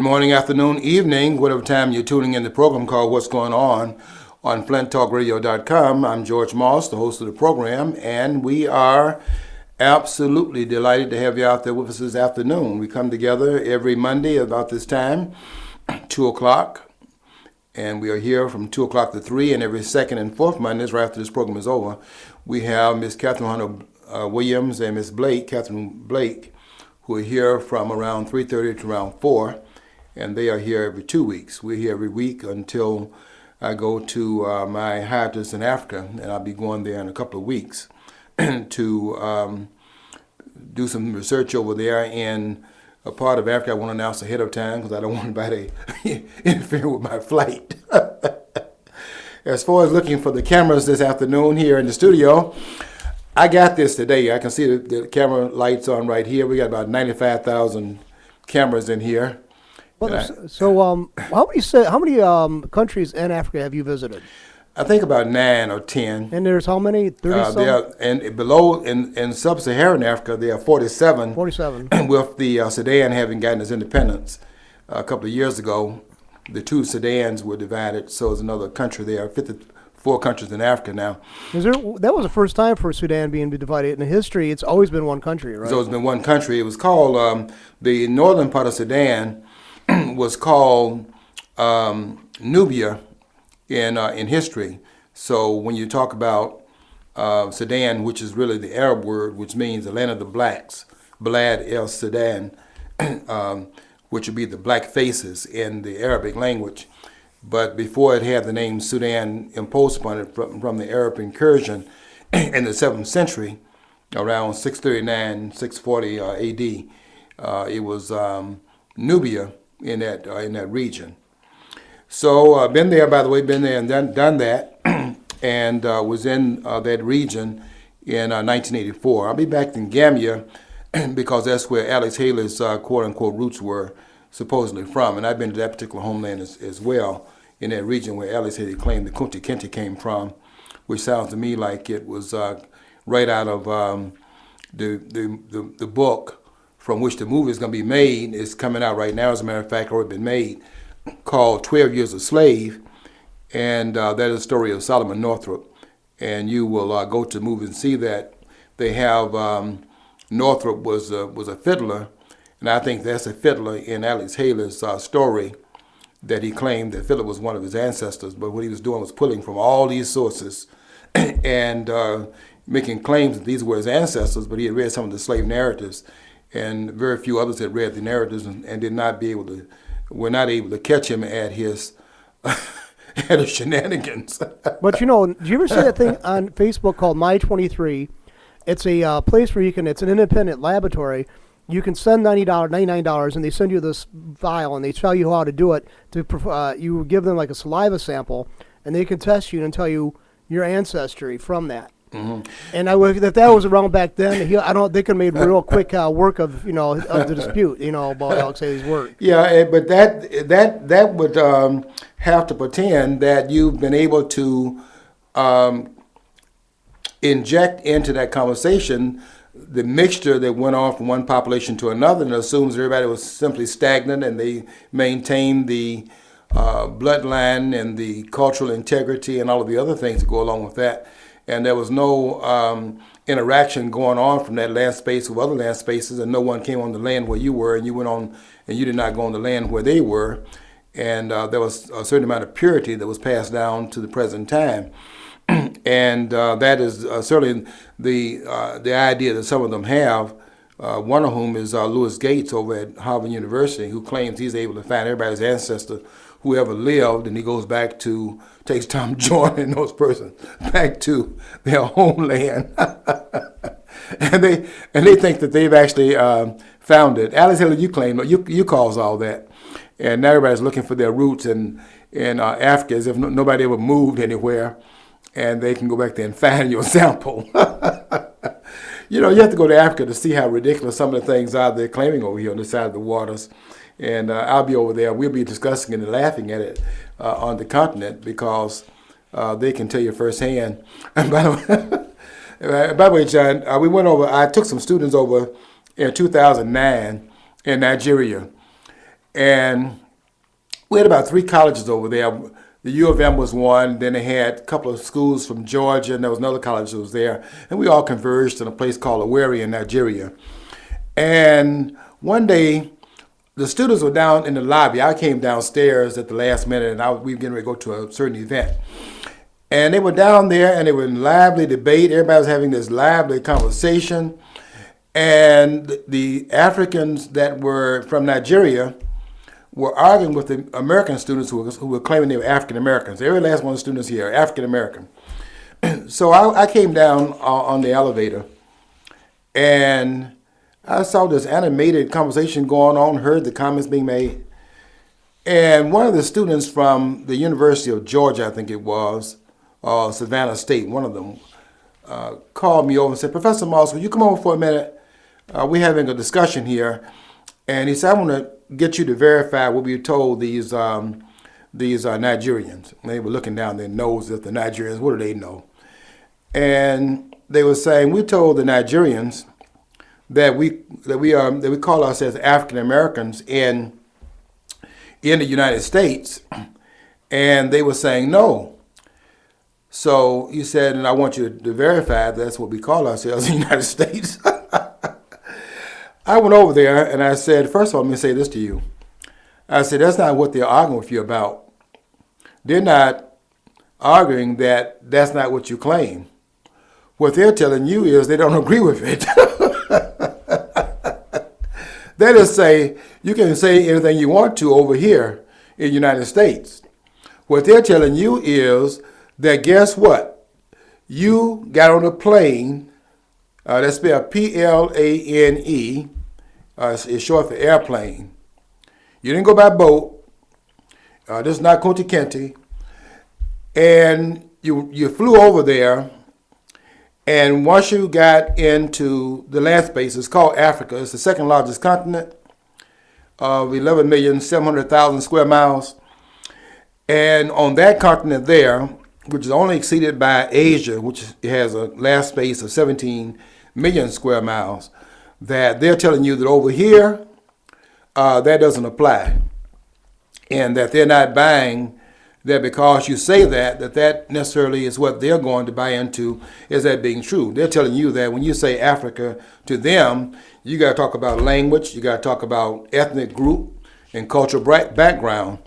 morning, afternoon, evening, whatever time you're tuning in the program called What's Going On FlintTalkRadio.com. I'm George Moss, the host of the program, and we are absolutely delighted to have you out there with us this afternoon. We come together every Monday about this time, 2 o'clock, and we are here from 2 o'clock to 3, and every second and fourth Mondays, right after this program is over, we have Miss Catherine Hunter Williams and Miss Catherine Blake, who are here from around 3:30 to around 4, and they are here every 2 weeks. We're here every week until I go to my hiatus in Africa, and I'll be going there in a couple of weeks to do some research over there in a part of Africa I want to announce ahead of time because I don't want anybody interfering with my flight. As far as looking for the cameras this afternoon here in the studio, I got this today. I can see the camera lights on right here. We got about 95,000 cameras in here. Well, how many countries in Africa have you visited? I think about 9 or 10. And there's how many? 30 and below in sub-Saharan Africa, there are 47. 47. With the Sudan having gotten its independence a couple of years ago, the two Sudans were divided, so there's another country there. 54 countries in Africa now. That was the first time for Sudan being divided. In history, it's always been one country, right? So it's been one country. It was called, the northern part of Sudan was called Nubia in history. So when you talk about Sudan, which is really the Arab word, which means the land of the blacks, Balad el Sudan, which would be the black faces in the Arabic language. But before it had the name Sudan imposed upon it from the Arab incursion in the 7th century, around 639, 640 AD, it was Nubia in that region. So been there, by the way, been there and done that, and was in that region in 1984. I'll be back in Gambia because that's where Alex Haley's quote-unquote roots were supposedly from, and I've been to that particular homeland as well, in that region where Alex Haley claimed the Kunta Kinte came from, which sounds to me like it was right out of the book from which the movie is going to be made. It's coming out right now, as a matter of fact, already been made, called 12 Years a Slave, and that is the story of Solomon Northup. And you will go to the movie and see that. They have Northup was a fiddler, and I think that's a fiddler in Alex Haley's story, that he claimed that fiddler was one of his ancestors, but what he was doing was pulling from all these sources and making claims that these were his ancestors, but he had read some of the slave narratives, and very few others had read the narratives and were not able to catch him at his at his shenanigans. But do you ever see that thing on Facebook called My23? It's a place where it's an independent laboratory. You can send $99, and they send you this file, and they tell you how to do it. You give them like a saliva sample, and they can test you and tell you your ancestry from that. Mm-hmm. And if that was around back then, they could have made real quick work of the dispute, about Alex Haley's work. Yeah, but that would have to pretend that you've been able to inject into that conversation the mixture that went on from one population to another, and assumes everybody was simply stagnant and they maintained the bloodline and the cultural integrity and all of the other things that go along with that. And there was no interaction going on from that land space with other land spaces, and no one came on the land where you were, and you went on, and you did not go on the land where they were. And there was a certain amount of purity that was passed down to the present time. And that is certainly the idea that some of them have, one of whom is Louis Gates over at Harvard University, who claims he's able to find everybody's ancestor who ever lived, and he goes back takes Tom Jordan and those persons back to their homeland. and they think that they've actually found it. Alex Haley, you claim, you cause all that. And now everybody's looking for their roots in Africa as if nobody ever moved anywhere, and they can go back there and find your sample. You have to go to Africa to see how ridiculous some of the things are they're claiming over here on this side of the waters. And I'll be over there. We'll be discussing it and laughing at it on the continent because they can tell you firsthand. And by the way, John, we went over. I took some students over in 2009 in Nigeria, And we had about 3 colleges over there. The U of M was one. Then they had a couple of schools from Georgia, and there was another college that was there. And we all converged in a place called Owerri in Nigeria. And one day, the students were down in the lobby. I came downstairs at the last minute, and we were getting ready to go to a certain event. And they were down there, and they were in lively debate. Everybody was having this lively conversation. And the Africans that were from Nigeria were arguing with the American students who were claiming they were African Americans. Every last one of the students here are African American. So I came down on the elevator, and I saw this animated conversation going on, heard the comments being made. And one of the students from the University of Georgia, I think it was, Savannah State, one of them, called me over and said, Professor Moss, will you come over for a minute? We're having a discussion here. And he said, I want to get you to verify what we told these Nigerians. And they were looking down their nose at the Nigerians. What do they know? And they were saying, we told the Nigerians that we call ourselves African Americans in the United States. And they were saying no. So he said, and I want you to verify that's what we call ourselves in the United States. I went over there and I said, first of all, let me say this to you. I said, that's not what they're arguing with you about. They're not arguing that that's not what you claim. What they're telling you is they don't agree with it. They just say, you can say anything you want to over here in the United States. What they're telling you is that guess what? You got on a plane, that's spelled Plane, it's short for airplane. You didn't go by boat. This is not Kunta Kinte. And you flew over there, and once you got into the land space, it's called Africa. It's the second largest continent of 11,700,000 square miles. And on that continent there, which is only exceeded by Asia, which has a land space of 17 million square miles, that they're telling you that over here, that doesn't apply. And that they're not buying that because you say that necessarily is what they're going to buy into, is that being true. They're telling you that when you say Africa to them, you got to talk about language, you got to talk about ethnic group and cultural background.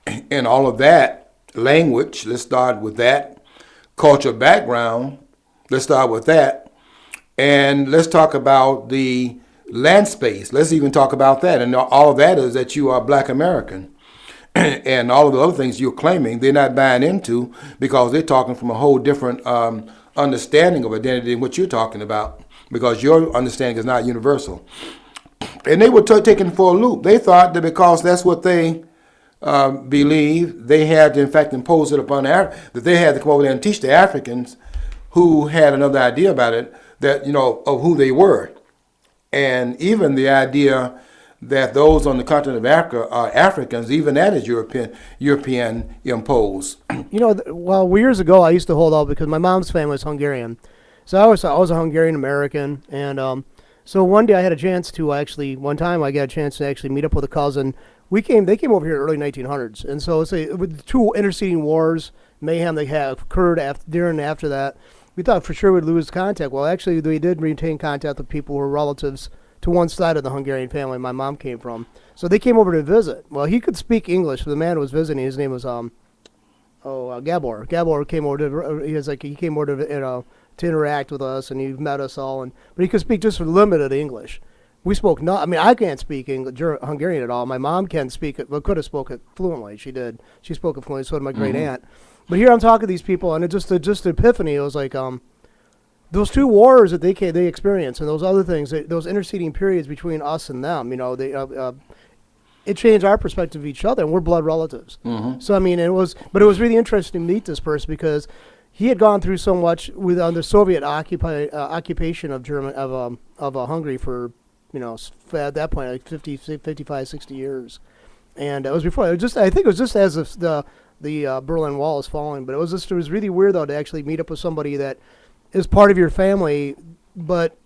And all of that, language, let's start with that. Cultural background, let's start with that. And let's talk about the land space. Let's even talk about that. And all of that is that you are Black American. And all of the other things you're claiming, they're not buying into because they're talking from a whole different understanding of identity than what you're talking about, because your understanding is not universal. And they were taken for a loop. They thought that because that's what they believe, they had to in fact impose it upon that they had to come over there and teach the Africans who had another idea about it, that, of who they were. And even the idea that those on the continent of Africa are Africans, even that is European imposed. Well, years ago I used to hold out because my mom's family was Hungarian. So I was a Hungarian American, and so one day I had a chance to one time I got a chance to actually meet up with a cousin. They came over here in the early 1900s, and so with the two interceding wars, mayhem they had occurred during and after that, we thought for sure we'd lose contact. Well, actually, we did retain contact with people who were relatives to one side of the Hungarian family my mom came from. So they came over to visit. Well, he could speak English. The man who was visiting, his name was Gabor. Gabor came over to to interact with us, and he met us all. But he could speak just limited English. We spoke not. I mean, I can't speak Hungarian at all. My mom can speak it, but could have spoke it fluently. She did. She spoke it fluently. So did my great aunt. But here I'm talking to these people, and it just epiphany. It was like those two wars that they experienced, and those other things, those interceding periods between us and them. It changed our perspective of each other, and we're blood relatives. Mm-hmm. So I mean, it was really interesting to meet this person because he had gone through so much with the Soviet occupation of Hungary for at that point like 50, 55, 60 years, and it was before. I think it was just as if the Berlin Wall is falling, but it was really weird though to actually meet up with somebody that is part of your family, but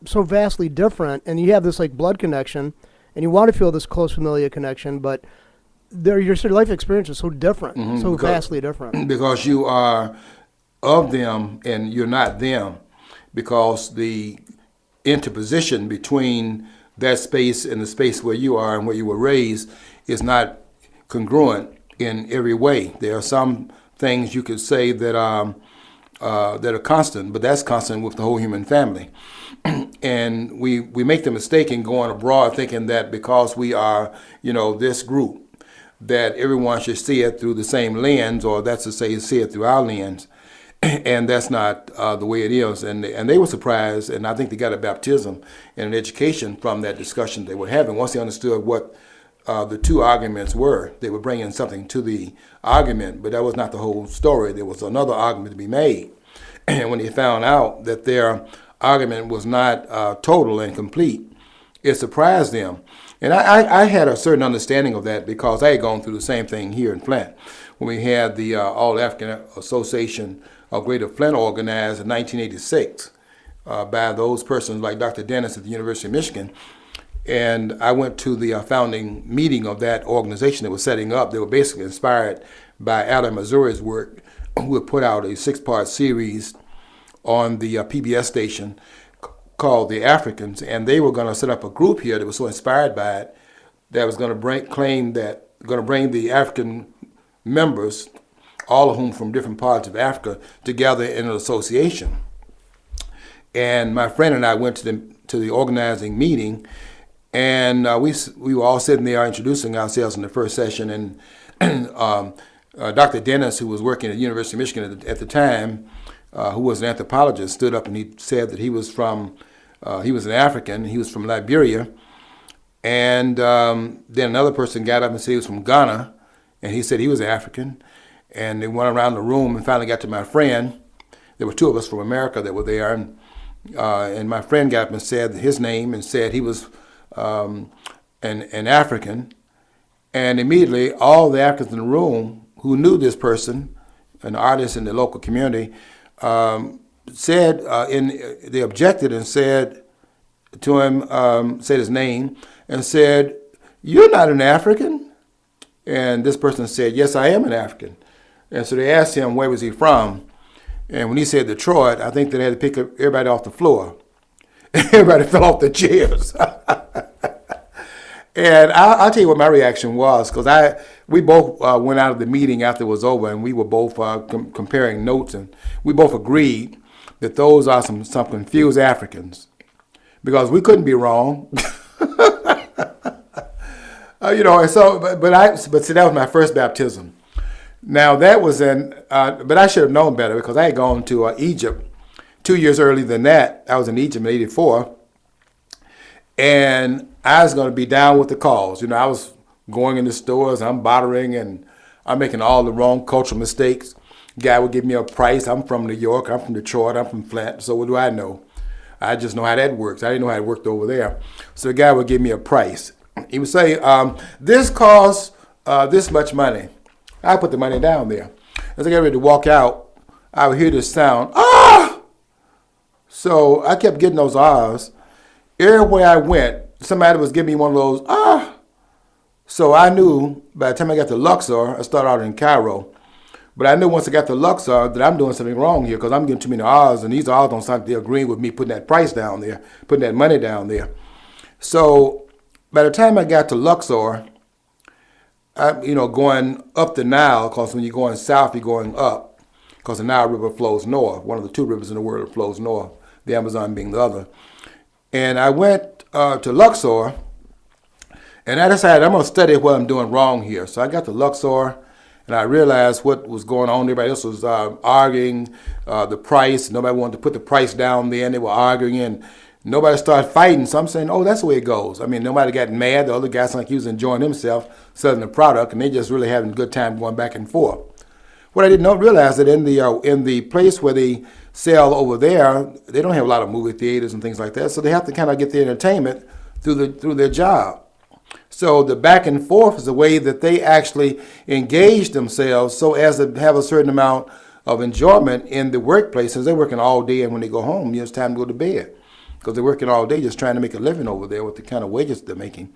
so vastly different, and you have this like blood connection. and you want to feel this close familial connection, but your sort of life experience is so different, so vastly different. Because you are of them and you're not them, because the interposition between that space and the space where you are and where you were raised is not congruent in every way. There are some things you could say that are constant, but that's constant with the whole human family. And we make the mistake in going abroad thinking that because we are, this group, that everyone should see it through the same lens, or that's to say, see it through our lens. And that's not the way it is. And they were surprised, and I think they got a baptism and an education from that discussion they were having. Once they understood what the two arguments were, they were bringing something to the argument, but that was not the whole story. There was another argument to be made. And when they found out that their argument was not total and complete, it surprised them. And I had a certain understanding of that because I had gone through the same thing here in Flint. When we had the All-African Association of Greater Flint organized in 1986 by those persons like Dr. Dennis at the University of Michigan. And I went to the founding meeting of that organization that was setting up. They were basically inspired by Adam Mazuri's work, who had put out a 6-part series on the PBS station called The Africans, and they were going to set up a group here that was so inspired by it that was going to bring the African members, all of whom from different parts of Africa, together in an association. And my friend and I went to the organizing meeting, and we were all sitting there introducing ourselves in the first session, and Dr. Dennis, who was working at the University of Michigan at the time, who was an anthropologist, stood up and he said that he was an African, he was from Liberia, and then another person got up and said he was from Ghana, and he said he was African, and they went around the room and finally got to my friend. There were two of us from America that were there, and my friend got up and said his name and said he was an African, and immediately all the Africans in the room who knew this person, an artist in the local community, they objected and said to him, said his name, and said, "You're not an African." And this person said, "Yes, I am an African." And so they asked him where was he from. And when he said Detroit, I think they had to pick up everybody off the floor. Everybody fell off the chairs. And I'll tell you what my reaction was, because we both went out of the meeting after it was over, and we were both comparing notes, and we both agreed that those are some confused Africans, because we couldn't be wrong. And so, but see, that was my first baptism. Now that was but I should have known better, because I had gone to Egypt 2 years earlier than that. I was in Egypt in '84, and I was going to be down with the cause. I was going in the stores, I'm bartering, and I'm making all the wrong cultural mistakes. Guy would give me a price. I'm from New York, I'm from Detroit, I'm from Flint, so what do I know? I just know how that works. I didn't know how it worked over there. So the guy would give me a price. He would say, this costs this much money. I put the money down there. As I got ready to walk out, I would hear this sound, ah! So I kept getting those ahs. Everywhere I went, somebody was giving me one of those, ah! So I knew by the time I got to Luxor, I started out in Cairo, but I knew once I got to Luxor that I'm doing something wrong here, because I'm getting too many ahs, and these ahs don't sound like they're agreeing with me putting that price down there, putting that money down there. So by the time I got to Luxor, going up the Nile, because when you're going south, you're going up, because the Nile River flows north, one of the two rivers in the world that flows north, the Amazon being the other. And I went to Luxor, and I decided I'm going to study what I'm doing wrong here. So I got to Luxor, and I realized what was going on. Everybody else was arguing the price. Nobody wanted to put the price down there, and they were arguing, and nobody started fighting. So I'm saying, oh, that's the way it goes. I mean, nobody got mad. The other guy sounded like he was enjoying himself selling the product, and they just really having a good time going back and forth. What I did not realize that in the place where they sell over there, they don't have a lot of movie theaters and things like that, so they have to kind of get their entertainment through their job. So the back and forth is a way that they actually engage themselves so as to have a certain amount of enjoyment in the workplace, as they're working all day, and when they go home, it's time to go to bed. because they're working all day just trying to make a living over there with the kind of wages they're making.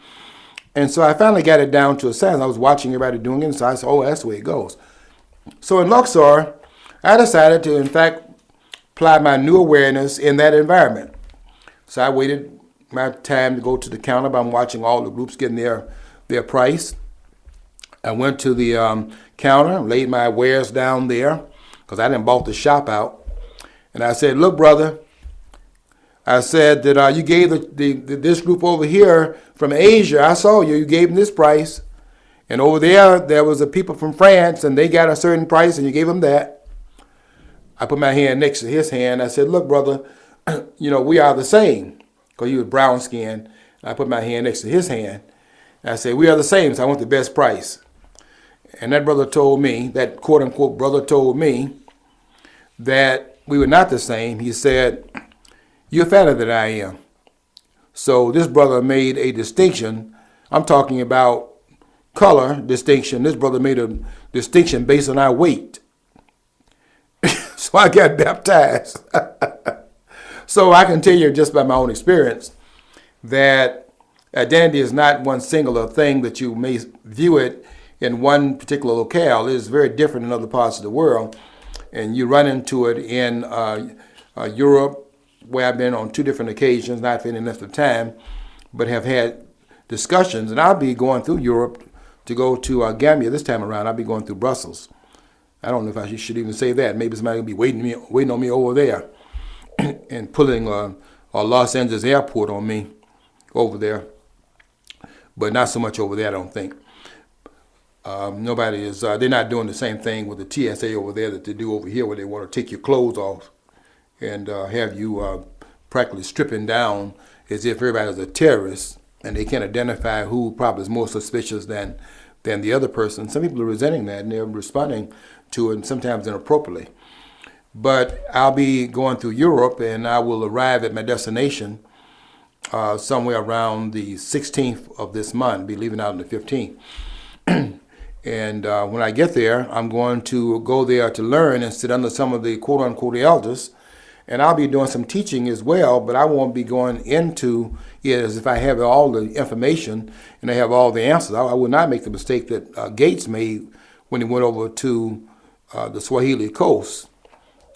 And so I finally got it down to a science. I was watching everybody doing it, and so I said, oh, that's the way it goes. So in Luxor, I decided to, in fact, apply my new awareness in that environment. So I waited my time to go to the counter, but I'm watching all the groups getting their price. I went to the counter, laid my wares down there, because I didn't bought the shop out. And I said, look, brother, I said that you gave this group over here from Asia, I saw you gave them this price. And over there was a people from France, and they got a certain price, and you gave them that. I put my hand next to his hand. I said, look, brother, we are the same, because he was brown skinned. I put my hand next to his hand. And I said, we are the same, so I want the best price. And that brother told me, that quote-unquote brother told me, that we were not the same. He said, you're fatter than I am. So this brother made a distinction. I'm talking about color distinction. This brother made a distinction based on our weight. So I got baptized. So I can tell you just by my own experience that identity is not one singular thing that you may view it in one particular locale. It is very different in other parts of the world. And you run into it in Europe, where I've been on 2 different occasions, not for any length of time, but have had discussions. And I'll be going through Europe to go to Gambia this time around. I'll be going through Brussels. I don't know if I should even say that. Maybe somebody will be waiting on me over there and pulling a Los Angeles airport on me over there. But not so much over there, I don't think. Nobody is, they're not doing the same thing with the TSA over there that they do over here, where they want to take your clothes off and have you practically stripping down as if everybody's a terrorist, and they can't identify who probably is more suspicious than the other person. Some people are resenting that, and they're responding to it, and sometimes inappropriately. But I'll be going through Europe, and I will arrive at my destination somewhere around the 16th of this month, be leaving out on the 15th. And when I get there, I'm going to go there to learn and sit under some of the quote-unquote elders. And I'll be doing some teaching as well, but I won't be going into it as if I have all the information and I have all the answers. I will not make the mistake that Gates made when he went over to the Swahili coast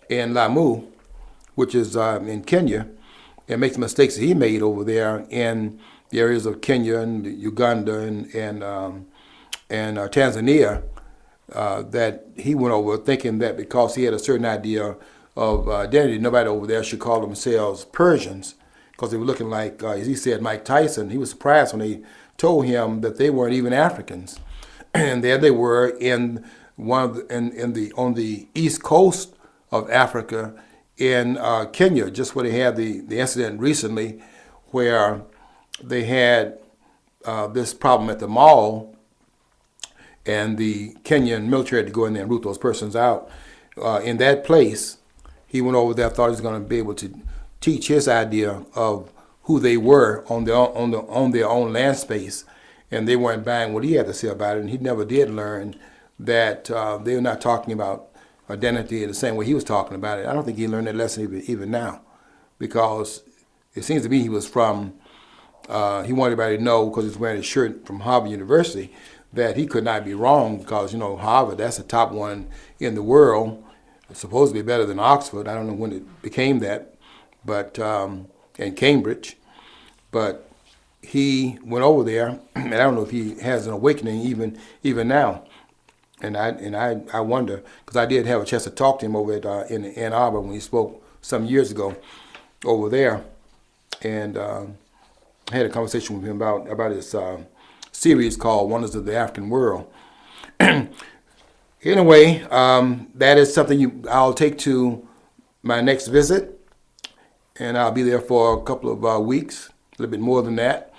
in Lamu, which is in Kenya, and make the mistakes that he made over there in the areas of Kenya and Uganda and Tanzania, that he went over thinking that because he had a certain idea of identity, nobody over there should call themselves Persians, because they were looking like, as he said, Mike Tyson. He was surprised when they told him that they weren't even Africans, and there they were on the east coast of Africa in Kenya, just where they had the incident recently, where they had this problem at the mall. And the Kenyan military had to go in there and root those persons out. In that place, he went over there, thought he was going to be able to teach his idea of who they were on their own land space, and they weren't buying what he had to say about it. And he never did learn that they were not talking about identity in the same way he was talking about it. I don't think he learned that lesson even now, because it seems to me he was from. He wanted everybody to know, because he was wearing a shirt from Harvard University, that he could not be wrong, because, Harvard, that's the top one in the world. It's supposed to be better than Oxford. I don't know when it became that, but and Cambridge. But he went over there, and I don't know if he has an awakening even now. And I wonder, because I did have a chance to talk to him over at in Ann Arbor when he spoke some years ago over there, and I had a conversation with him about his series called Wonders of the African World. Anyway, that is something I'll take to my next visit, and I'll be there for a couple of weeks, a little bit more than that,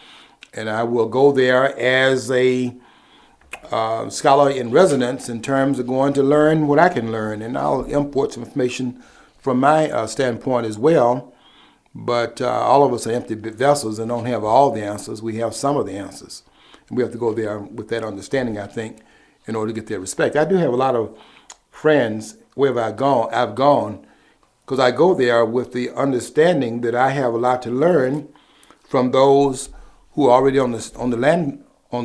and I will go there as a scholar in residence in terms of going to learn what I can learn, and I'll import some information from my standpoint as well. But all of us are empty vessels and don't have all the answers. We have some of the answers. And we have to go there with that understanding, I think, in order to get their respect. I do have a lot of friends wherever I've gone because I go there with the understanding that I have a lot to learn from those who are already on the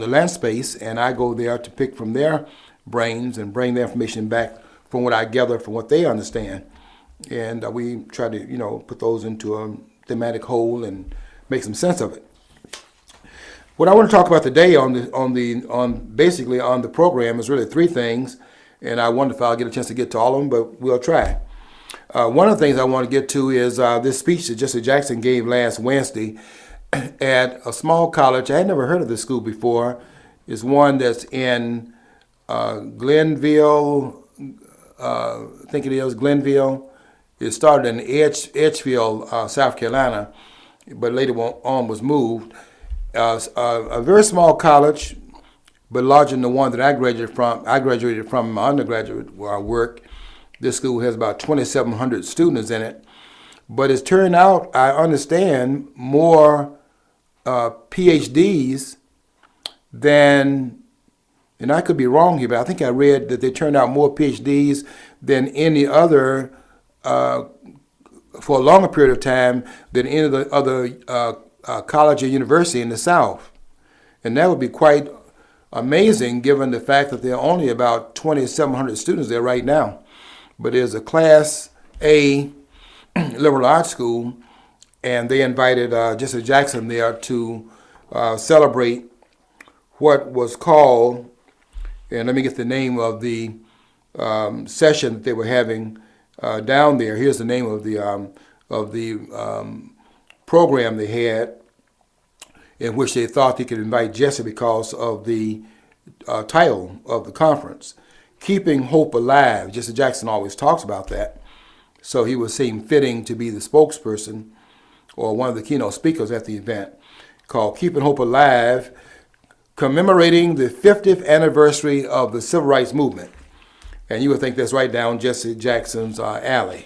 land space, and I go there to pick from their brains and bring the information back from what I gather from what they understand, and we try to put those into a thematic whole and make some sense of it. What I want to talk about today basically on the program is really three things, and I wonder if I'll get a chance to get to all of them, but we'll try. One of the things I want to get to is this speech that Jesse Jackson gave last Wednesday at a small college. I had never heard of this school before. It's one that's in Glenville, I think it is Glenville. It started in Edgefield, South Carolina, but later on was moved. A very small college, but larger than the one that I graduated from my undergraduate work. This school has about 2,700 students in it, but it's turned out, I understand, more PhDs than, and I could be wrong here, but I think I read that they turned out more PhDs than any other, for a longer period of time, than any of the other college or university in the South. And that would be quite amazing given the fact that there are only about 2,700 students there right now. But there's a Class A liberal arts school, and they invited Jesse Jackson there to celebrate what was called, and let me get the name of the session that they were having down there. Here's the name of the program they had, in which they thought they could invite Jesse because of the title of the conference, Keeping Hope Alive. Jesse Jackson always talks about that, so he was seen fitting to be the spokesperson or one of the keynote speakers at the event, called Keeping Hope Alive, commemorating the 50th anniversary of the Civil Rights Movement. And you would think that's right down Jesse Jackson's alley.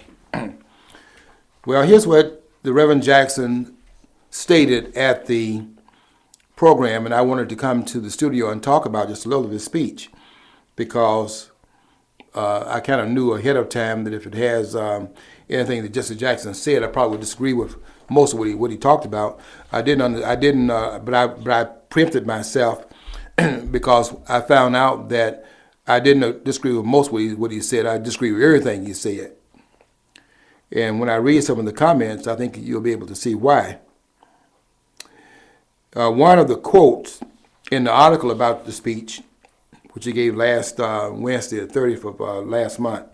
Well, here's what the Reverend Jackson stated at the program, and I wanted to come to the studio and talk about just a little of his speech, because I kind of knew ahead of time that if it has anything that Jesse Jackson said, I probably would disagree with most of what he talked about. But I preempted myself because I found out that I didn't disagree with most of what he said. I disagree with everything he said. And when I read some of the comments, I think you'll be able to see why. One of the quotes in the article about the speech, which he gave last Wednesday, the 30th of last month,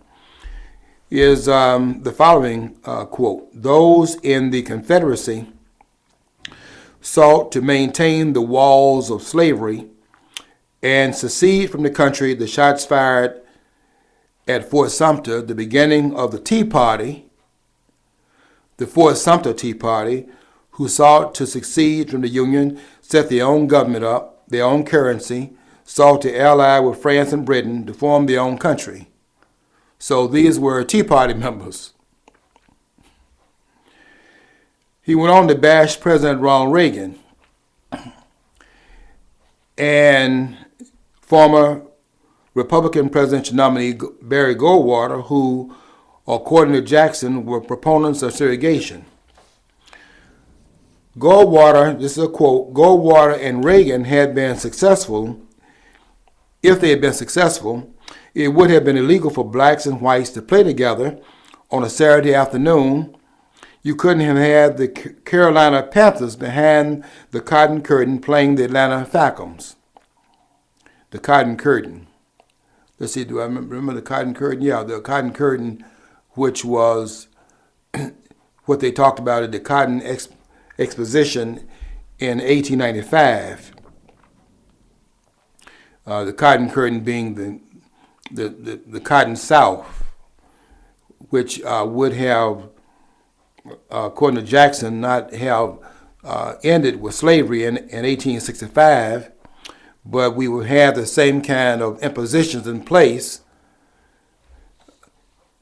is the following quote: "Those in the Confederacy sought to maintain the walls of slavery and secede from the country. The shots fired at Fort Sumter, the beginning of the Tea Party, the Fort Sumter Tea Party, who sought to secede from the Union, set their own government up, their own currency, sought to ally with France and Britain to form their own country." So these were Tea Party members. He went on to bash President Ronald Reagan and former Republican presidential nominee Barry Goldwater, who, according to Jackson, were proponents of segregation. Goldwater, this is a quote, "Goldwater and Reagan had been successful. If they had been successful, it would have been illegal for blacks and whites to play together on a Saturday afternoon. You couldn't have had the Carolina Panthers behind the Cotton Curtain playing the Atlanta Falcons." The Cotton Curtain. Let's see, do I remember the Cotton Curtain? Yeah, the Cotton Curtain, which was what they talked about at the Cotton Exposition in 1895. The Cotton Curtain being the Cotton South, which would have, according to Jackson, not have ended with slavery in 1865, but we would have the same kind of impositions in place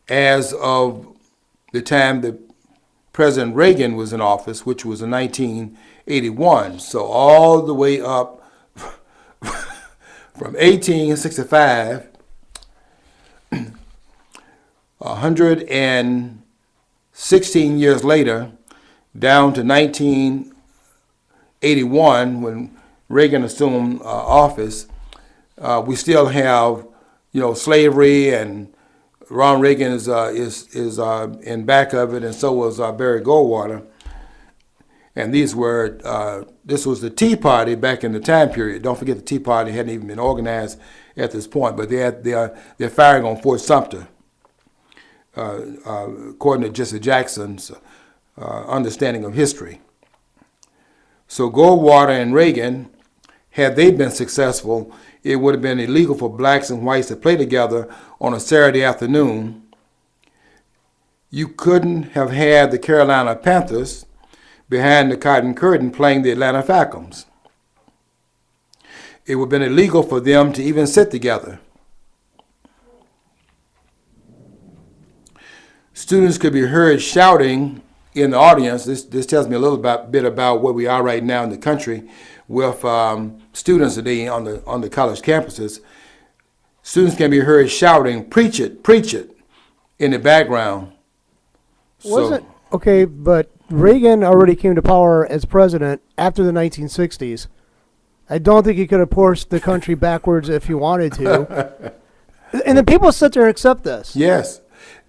as of the time that President Reagan was in office, which was in 1981. So all the way up from 1865, 16 years later, down to 1981, when Reagan assumed office, we still have, slavery, and Ronald Reagan is in back of it, and so was Barry Goldwater. And this was the Tea Party back in the time period. Don't forget the Tea Party hadn't even been organized at this point, but they're firing on Fort Sumter, according to Jesse Jackson's understanding of history. So Goldwater and Reagan, had they been successful, it would have been illegal for blacks and whites to play together on a Saturday afternoon. You couldn't have had the Carolina Panthers behind the Cotton Curtain playing the Atlanta Falcons. It would have been illegal for them to even sit together. Students could be heard shouting in the audience. This tells me a little bit about where we are right now in the country with students today on the college campuses. Students can be heard shouting, preach it," in the background. Okay, but Reagan already came to power as president after the 1960s. I don't think he could have forced the country backwards if he wanted to. And then people sit there and accept this. Yes,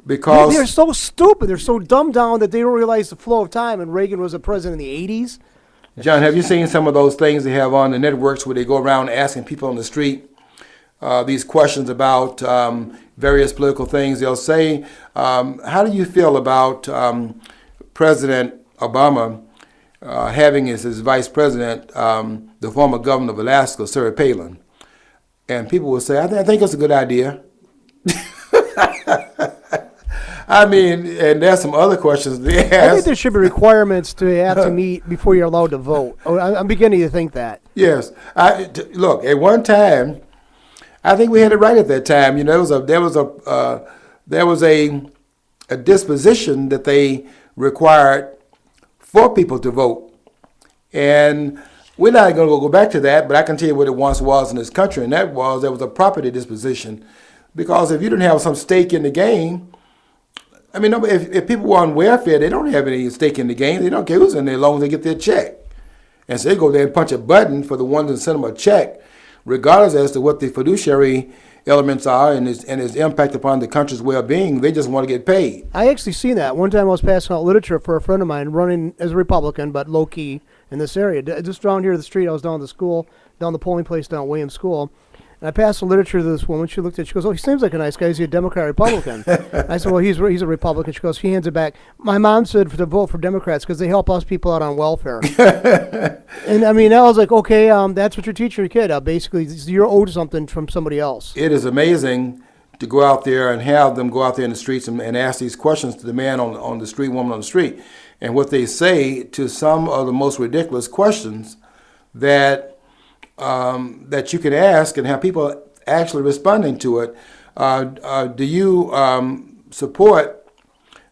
because they're so stupid. They're so dumbed down that they don't realize the flow of time. And Reagan was a president in the 80s. John, have you seen some of those things they have on the networks where they go around asking people on the street these questions about various political things? They'll say, how do you feel about President Obama having as his vice president the former governor of Alaska, Sarah Palin? And people will say, I think it's a good idea. I mean, and there's some other questions they ask. I think there should be requirements to have to meet before you're allowed to vote. I'm beginning to think that. Yes. Look, at one time, I think we had it right at that time. There was a disposition that they required for people to vote. And we're not going to go back to that, but I can tell you what it once was in this country, and there was a property disposition. Because if you didn't have some stake in the game, I mean, if people were on welfare, they don't have any stake in the game. They don't care who's in there as long as they get their check. And so they go there and punch a button for the ones that send them a check, regardless as to what the fiduciary elements are and its impact upon the country's well-being. They just want to get paid. I actually seen that. One time I was passing out literature for a friend of mine running as a Republican, but low-key in this area. Just down here the street, I was down the school, down the polling place down at Williams School. And I passed the literature to this woman. She looked at it. She goes, "Oh, he seems like a nice guy. Is he a Democrat or Republican?" I said, "Well, he's a Republican." She goes, she hands it back. "My mom said to vote for Democrats because they help us people out on welfare." And I mean, I was like, okay, that's what you're teaching your kid. Basically, you're owed something from somebody else. It is amazing to go out there and have them go out there in the streets and ask these questions to the man on the street, woman on the street. And what they say to some of the most ridiculous questions that you can ask and have people actually responding to it. Do you support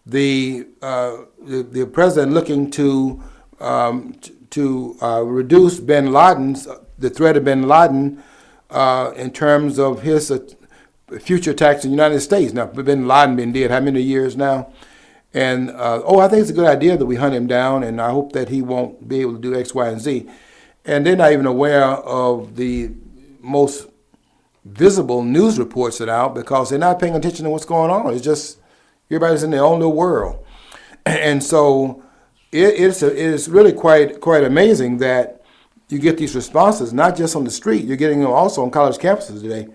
the president looking to reduce the threat of Bin Laden in terms of his future attacks in the United States? Now, Bin Laden been dead how many years now? And I think it's a good idea that we hunt him down, and I hope that he won't be able to do X, Y, and Z. And they're not even aware of the most visible news reports that are out because they're not paying attention to what's going on. It's just everybody's in their own little world. And so it's really quite amazing that you get these responses, not just on the street, you're getting them also on college campuses today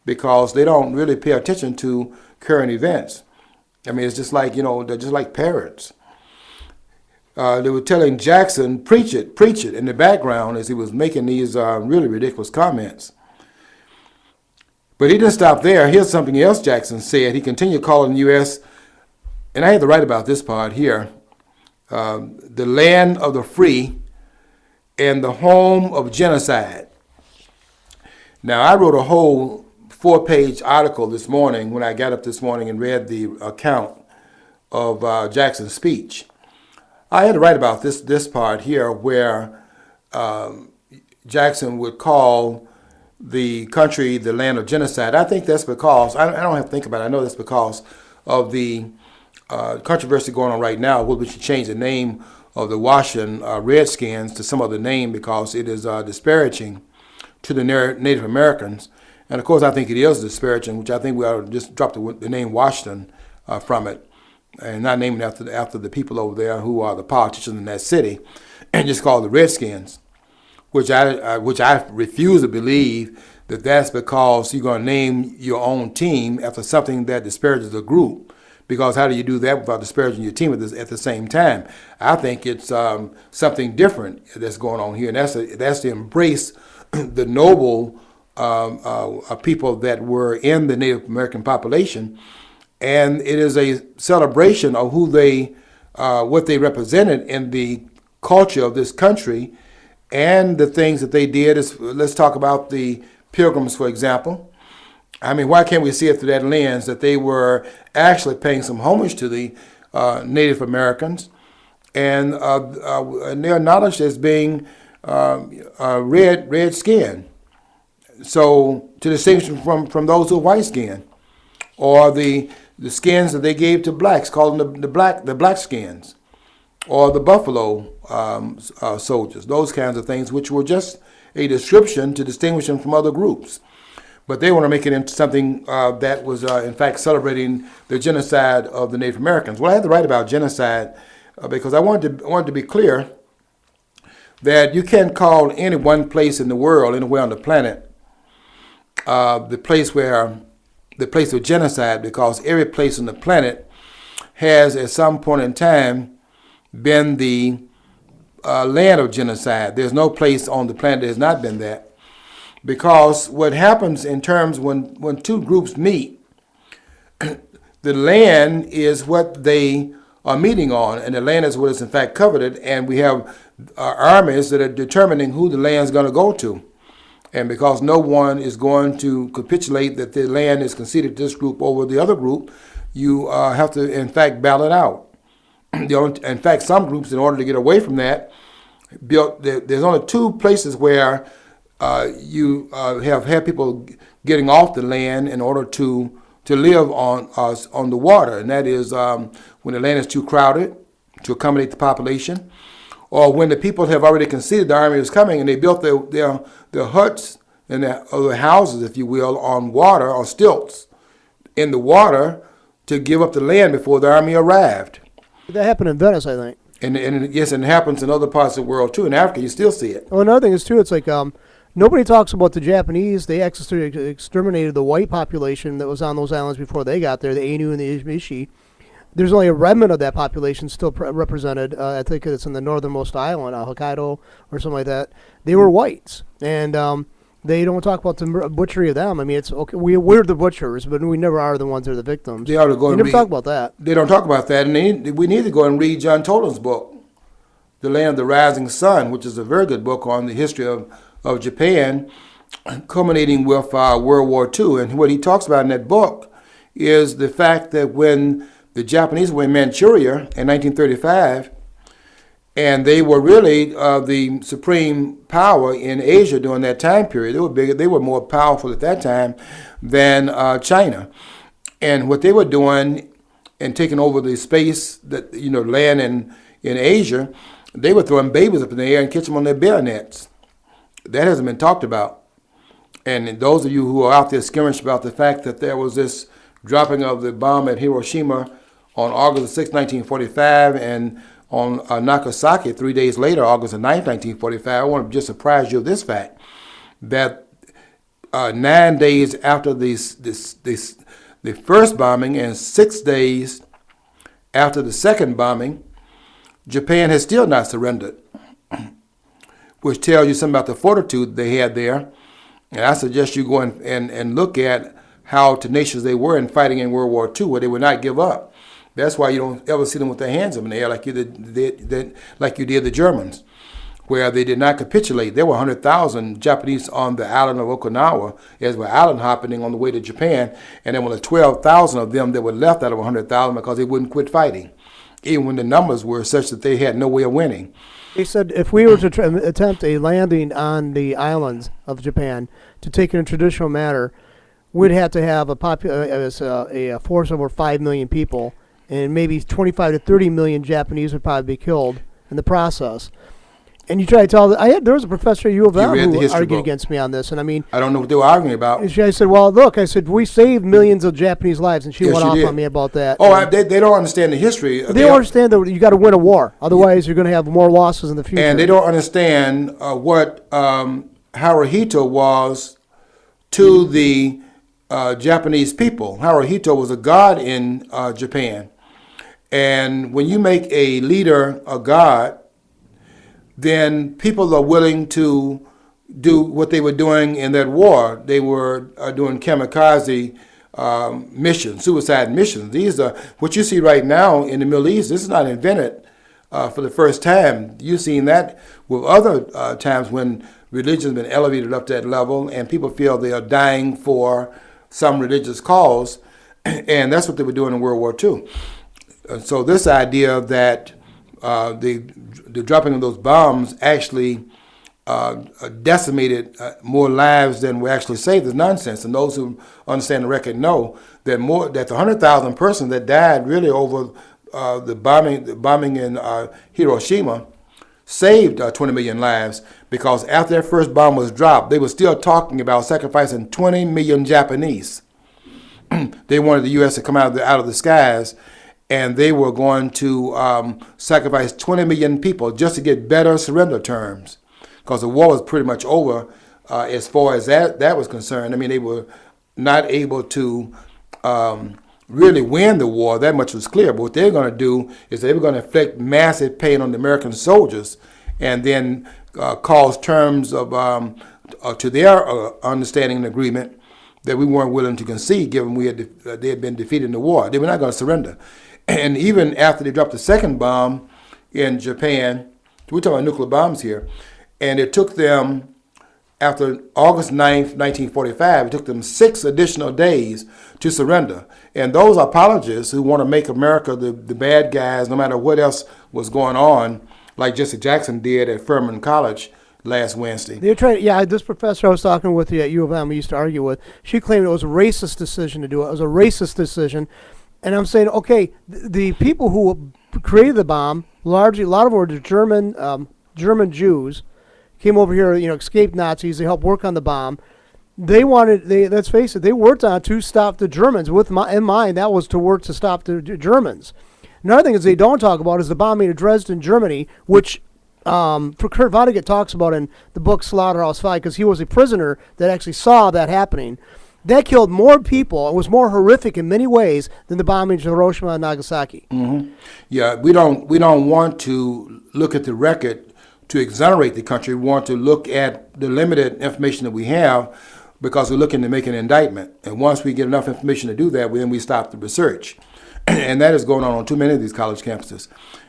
because they don't really pay attention to current events. I mean, it's just like, they're just like parrots. They were telling Jackson, preach it, in the background as he was making these really ridiculous comments. But he didn't stop there. Here's something else Jackson said. He continued calling the U.S., and I had to write about this part here, the land of the free and the home of genocide. Now, I wrote a whole 4-page article this morning when I got up this morning and read the account of Jackson's speech. I had to write about this part here where Jackson would call the country the land of genocide. I think that's because, I don't have to think about it, I know that's because of the controversy going on right now. Whether we should change the name of the Washington Redskins to some other name because it is disparaging to the Native Americans. And of course, I think it is disparaging, which I think we ought to just drop the name Washington from it and not name it after the people over there who are the politicians in that city, and just call it the Redskins, which I refuse to believe that that's because you're going to name your own team after something that disparages a group. Because how do you do that without disparaging your team at the same time? I think it's something different that's going on here, and that's to embrace the noble people that were in the Native American population, and it is a celebration of who what they represented in the culture of this country, and the things that they did. Let's talk about the Pilgrims, for example. I mean, why can't we see it through that lens that they were actually paying some homage to the Native Americans, and they're acknowledged as being red skin. So to distinguish them from those who are white skin, or the skins that they gave to blacks, calling the black skins, or the buffalo soldiers, those kinds of things, which were just a description to distinguish them from other groups. But they want to make it into something that was, in fact, celebrating the genocide of the Native Americans. Well, I had to write about genocide because I wanted to be clear that you can't call any one place in the world, anywhere on the planet, the place of genocide, because every place on the planet has, at some point in time, been the land of genocide. There's no place on the planet that has not been that. Because what happens in terms when two groups meet, the land is what they are meeting on, and the land is what is in fact coveted, and we have armies that are determining who the land is going to go to. And because no one is going to capitulate that the land is conceded to this group over the other group, you have to, in fact, battle it out. In fact, some groups, in order to get away from that, there's only two places where you have had people getting off the land in order to live on the water, and that is when the land is too crowded to accommodate the population, or when the people have already conceded the army is coming and they built their huts and their houses, if you will, on water, on stilts in the water to give up the land before the army arrived. That happened in Venice, I think. And yes, it happens in other parts of the world too. In Africa, you still see it. Well, another thing is too, it's like nobody talks about the Japanese. They actually exterminated the white population that was on those islands before they got there, the Ainu and the Ishi. There's only a remnant of that population still represented. I think it's in the northernmost island, Hokkaido or something like that. They were whites, and they don't talk about the butchery of them. I mean, it's okay. We're the butchers, but we never are the ones that are the victims. They ought to go and never talk about that. They don't talk about that, and we need to go and read John Toland's book, The Land of the Rising Sun, which is a very good book on the history of Japan, culminating with World War II. And what he talks about in that book is the fact that when the Japanese were in Manchuria in 1935, and they were really the supreme power in Asia during that time period. They were bigger. They were more powerful at that time than China. And what they were doing and taking over the space, that land in Asia, they were throwing babies up in the air and catching them on their bayonets. That hasn't been talked about. And those of you who are out there skirmish about the fact that there was this dropping of the bomb at Hiroshima on August 6, 1945, and on Nagasaki 3 days later, August 9, 1945, I want to just surprise you of this fact, that 9 days after the first bombing and 6 days after the second bombing, Japan has still not surrendered, which tells you something about the fortitude they had there. And I suggest you go and look at how tenacious they were in fighting in World War II, where they would not give up. That's why you don't ever see them with their hands up in the air like you did the Germans, where they did not capitulate. There were 100,000 Japanese on the island of Okinawa as were island hopping on the way to Japan, and there were 12,000 of them that were left out of 100,000 because they wouldn't quit fighting, even when the numbers were such that they had no way of winning. He said if we were to attempt a landing on the islands of Japan to take it in a traditional manner, we'd have to have a force of over 5 million people. and maybe 25 to 30 million Japanese would probably be killed in the process. And you try to tell, there was a professor at U of M who argued against me on this, and I mean, I don't know what they were arguing about. I said, well, look, I said, we saved millions of Japanese lives, and she went off on me about that. Oh, they don't understand the history. They don't understand that you got to win a war, otherwise you're going to have more losses in the future. And they don't understand what Haruhito was to the Japanese people. Haruhito was a god in Japan. And when you make a leader a god, then people are willing to do what they were doing in that war. They were doing kamikaze missions, suicide missions. These are what you see right now in the Middle East. This is not invented for the first time. You've seen that with other times when religion has been elevated up to that level and people feel they are dying for some religious cause. And that's what they were doing in World War II. So this idea that the dropping of those bombs actually decimated more lives than were actually saved is nonsense. And those who understand the record know that the 100,000 persons that died really over the bombing in Hiroshima saved 20 million lives, because after that first bomb was dropped, they were still talking about sacrificing 20 million Japanese. They wanted the U.S. to come out of the skies, and they were going to sacrifice 20 million people just to get better surrender terms, because the war was pretty much over as far as that was concerned. I mean, they were not able to really win the war. That much was clear. But what they were going to do is they were going to inflict massive pain on the American soldiers, and then cause terms of to their understanding and agreement that we weren't willing to concede, given they had been defeated in the war. They were not going to surrender. And even after they dropped the second bomb in Japan, we're talking about nuclear bombs here, and it took them, after August 9th, 1945, it took them 6 additional days to surrender. And those apologists who want to make America the bad guys, no matter what else was going on, like Jesse Jackson did at Furman College last Wednesday. They're trying. Yeah, this professor I was talking with at U of M, we used to argue with, she claimed it was a racist decision to do it. It was a racist decision. And I'm saying, okay, the people who created the bomb, largely, a lot of them were German Jews, came over here, escaped Nazis. They helped work on the bomb. Let's face it, they worked on it to stop the Germans. In mind, that was to work to stop the Germans. Another thing is they don't talk about is the bombing of Dresden, Germany, which for Kurt Vonnegut talks about in the book Slaughterhouse Five, because he was a prisoner that actually saw that happening. That killed more people and was more horrific in many ways than the bombing of Hiroshima and Nagasaki. Mm-hmm. Yeah, we don't want to look at the record to exonerate the country. We want to look at the limited information that we have, because we're looking to make an indictment. And once we get enough information to do that, then we stop the research. And that is going on too many of these college campuses.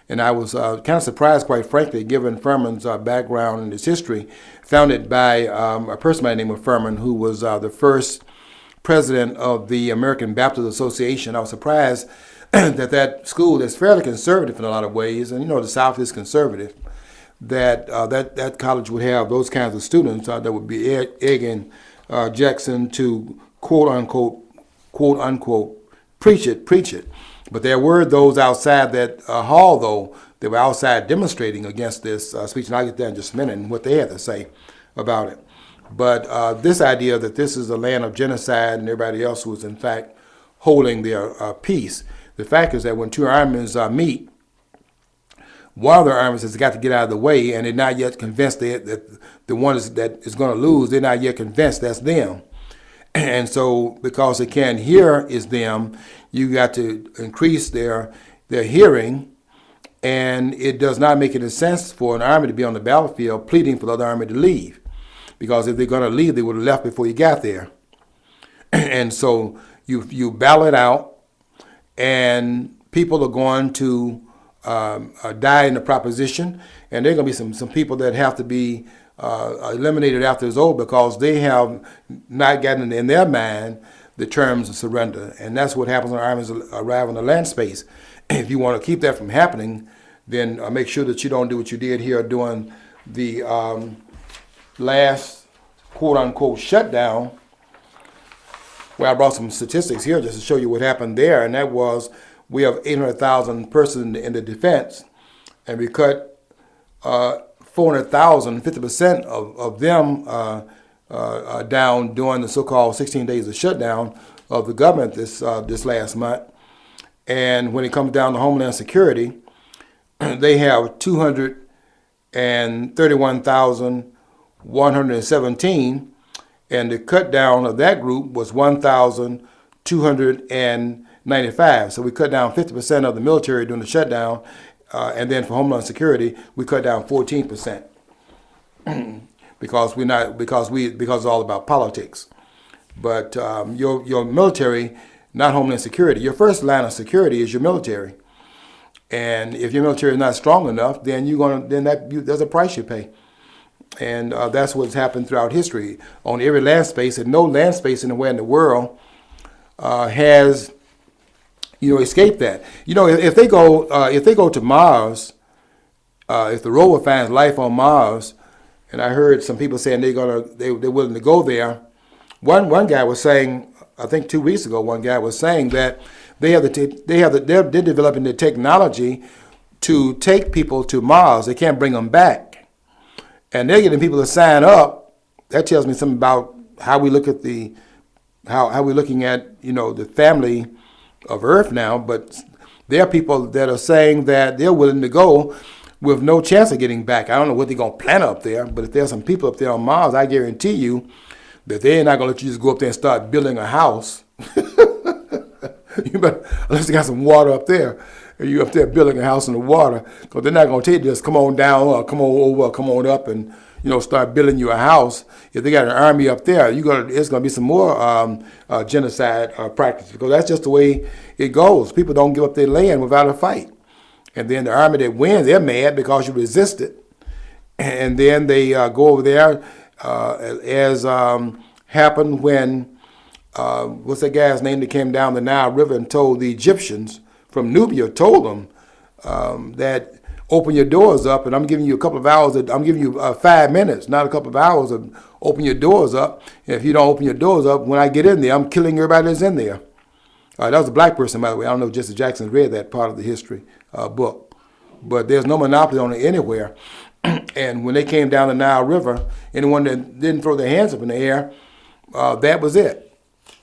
And I was kind of surprised, quite frankly, given Furman's background and his history, founded by a person by the name of Furman, who was the first president of the American Baptist Association. I was surprised that school is fairly conservative in a lot of ways, and the South is conservative, that college would have those kinds of students that would be egging Jackson to quote unquote preach it. But there were those outside that hall, though, that were outside demonstrating against this speech, and I'll get there in just a minute and what they had to say about it. But this idea that this is a land of genocide and everybody else who is in fact holding their peace, the fact is that when two armies meet, one of the armies has got to get out of the way, and they're not yet convinced that the one that is going to lose, they're not yet convinced that's them. And so because they can't hear is them, you got to increase their hearing, and it does not make any sense for an army to be on the battlefield pleading for the other army to leave. Because if they're going to leave, they would have left before you got there. And so you battle it out, and people are going to die in the proposition, and there are going to be some people that have to be eliminated after it's over because they have not gotten in their mind the terms of surrender. And that's what happens when armies arrive on the land space. If you want to keep that from happening, then make sure that you don't do what you did here during the last quote-unquote shutdown, where I brought some statistics here just to show you what happened there, and that was we have 800,000 persons in the defense, and we cut 400,000, 50% of them down during the so-called 16 days of shutdown of the government this last month. And when it comes down to Homeland Security, they have 231,117, and the cut down of that group was 1,295. So we cut down 50% of the military during the shutdown, and then for Homeland Security, we cut down 14% because it's all about politics. But your military, not Homeland Security, your first line of security is your military. And if your military is not strong enough, then there's a price you pay. And that's what's happened throughout history. On every land space, and no land space anywhere in the world has escaped that. If they go to Mars, if the rover finds life on Mars, and I heard some people saying they're willing to go there. One guy was saying, I think 2 weeks ago, one guy was saying that they're developing the technology to take people to Mars. They can't bring them back, and they're getting people to sign up. That tells me something about how we look at how we're looking at the family of Earth now. But there are people that are saying that they're willing to go with no chance of getting back. I don't know what they're gonna plant up there, but if there's some people up there on Mars, I guarantee you that they're not gonna let you just go up there and start building a house. Unless you got some water up there, and you up there building a house in the water, because they're not gonna take you just come on down, or come on over, or come on up, and start building you a house. If they got an army up there, it's gonna be some more genocide practice, because that's just the way it goes. People don't give up their land without a fight, and then the army that wins, they're mad because you resisted, and then they go over there, as happened when. What's that guy's name that came down the Nile River and told the Egyptians from Nubia, told them that open your doors up, and I'm giving you a couple of hours, I'm giving you 5 minutes, not a couple of hours, of open your doors up. And if you don't open your doors up, when I get in there, I'm killing everybody that's in there. That was a black person, by the way. I don't know if Jesse Jackson read that part of the history book. But there's no monopoly on it anywhere. And when they came down the Nile River, anyone that didn't throw their hands up in the air, that was it.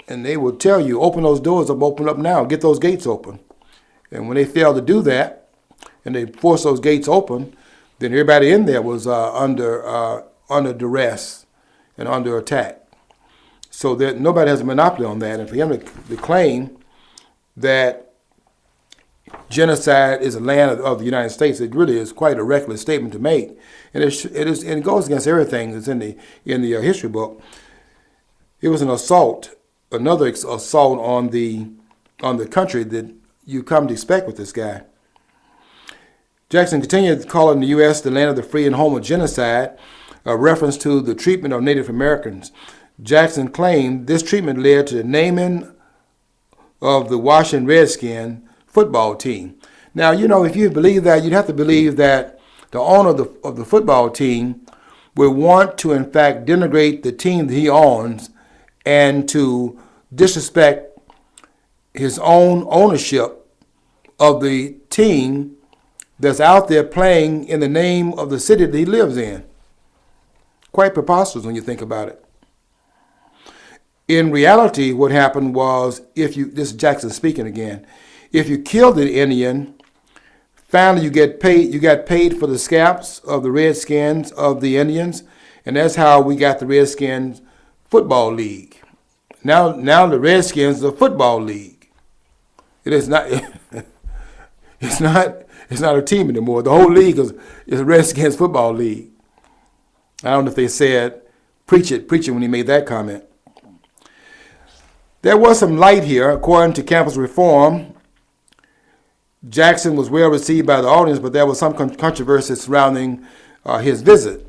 And they would tell you, open those doors up, open up now, get those gates open. And when they failed to do that, and they forced those gates open, then everybody in there was under duress and under attack. So that nobody has a monopoly on that. And for him to claim that genocide is a land of the United States, it really is quite a reckless statement to make. And it goes against everything that's in the history book. It was an assault. Another assault on the country that you come to expect with this guy. Jackson continued calling the U.S. the land of the free and home of genocide, a reference to the treatment of Native Americans. Jackson claimed this treatment led to the naming of the Washington Redskins football team. Now, if you believe that, you'd have to believe that the owner of the football team would want to, in fact, denigrate the team that he owns and to disrespect his own ownership of the team that's out there playing in the name of the city that he lives in. Quite preposterous when you think about it. In reality, what happened was, this is Jackson speaking again, if you killed an Indian, finally you got paid for the scalps of the Redskins of the Indians, and that's how we got the Redskins Football League. Now the Redskins are a football league. It is not. It's not a team anymore. The whole league is a Redskins Football League. I don't know if they said preach it when he made that comment. There was some light here, according to campus reform. Jackson was well received by the audience, but there was some controversy surrounding his visit.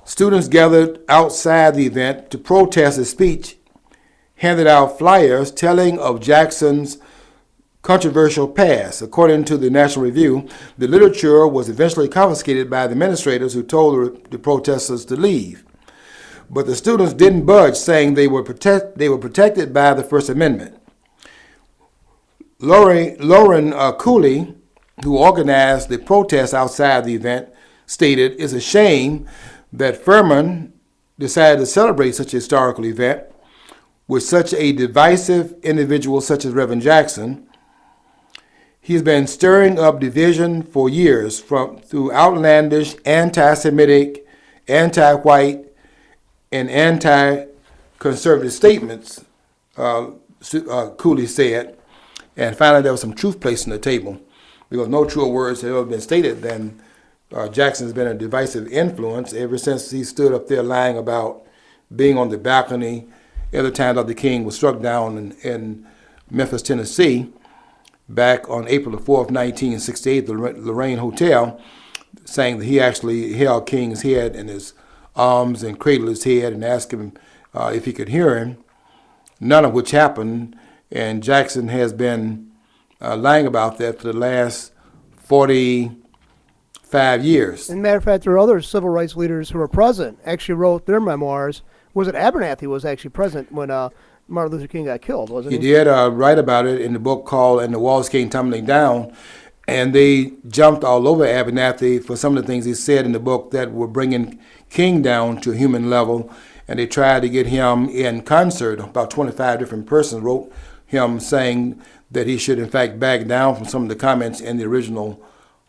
Students gathered outside the event to protest his speech, handed out flyers telling of Jackson's controversial past. According to the National Review, the literature was eventually confiscated by the administrators who told the protesters to leave. But the students didn't budge, saying they were protected by the First Amendment. Lauren Cooley, who organized the protest outside the event, stated, "It's a shame that Furman decided to celebrate such a historical event with such a divisive individual such as Reverend Jackson. He's been stirring up division for years through outlandish, anti-Semitic, anti-white, and anti-conservative statements," Cooley said. And finally, there was some truth placed on the table, because no truer words have ever been stated than Jackson's been a divisive influence ever since he stood up there lying about being on the balcony at the time Dr. King was struck down in Memphis, Tennessee, back on April the 4th, 1968, the Lorraine Hotel, saying that he actually held King's head in his arms and cradled his head and asked him if he could hear him, none of which happened. And Jackson has been lying about that for the last 45 years. As a matter of fact, there are other civil rights leaders who were present, actually wrote their memoirs. Was it Abernathy was actually present when Martin Luther King got killed, wasn't he? He did write about it in the book called "And the Walls Came Tumbling Down," and they jumped all over Abernathy for some of the things he said in the book that were bringing King down to a human level, and they tried to get him in concert. About 25 different persons wrote him saying that he should in fact back down from some of the comments in the original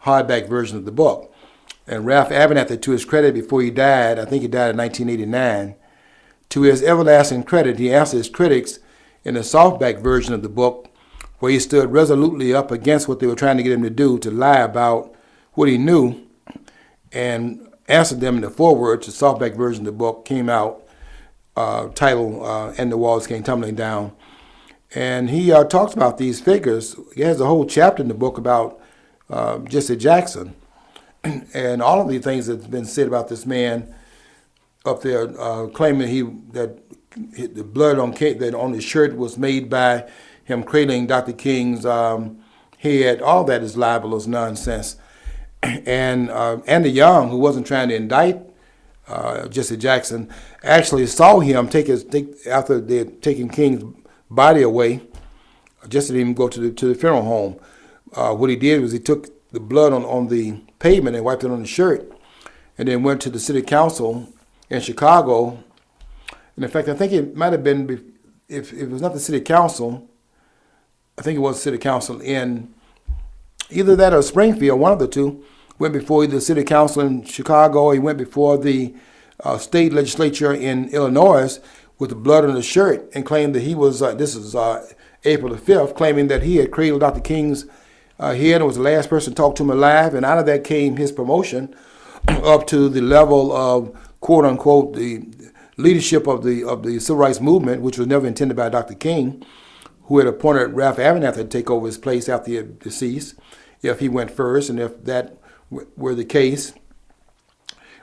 hardback version of the book. And Ralph Abernathy, to his credit, before he died, I think he died in 1989, to his everlasting credit, he answered his critics in the softback version of the book, where he stood resolutely up against what they were trying to get him to do, to lie about what he knew, and answered them in the foreword. The softback version of the book came out, titled "And the Walls Came Tumbling Down." And he talks about these figures. He has a whole chapter in the book about Jesse Jackson and all of the things that's been said about this man up there, claiming that the blood on his shirt was made by him cradling Dr. King's head. All that is libelous nonsense. And Andy Young, who wasn't trying to indict Jesse Jackson, actually saw him after they had taken King's body away. Jesse didn't even go to the funeral home. What he did was he took the blood on the pavement and wiped it on the shirt, and then went to the city council in Chicago. And in fact, I think it might have been, if it was not the city council, I think it was city council in either that or Springfield, one of the two, went before the city council in Chicago. He went before the state legislature in Illinois with the blood on the shirt and claimed that he was, this is April the 5th, claiming that he had cradled Dr. King's head and was the last person to talk to him alive. And out of that came his promotion up to the level of, quote unquote, the leadership of the civil rights movement, which was never intended by Dr. King, who had appointed Ralph Abernathy to take over his place after he had deceased, if he went first. And if that were the case,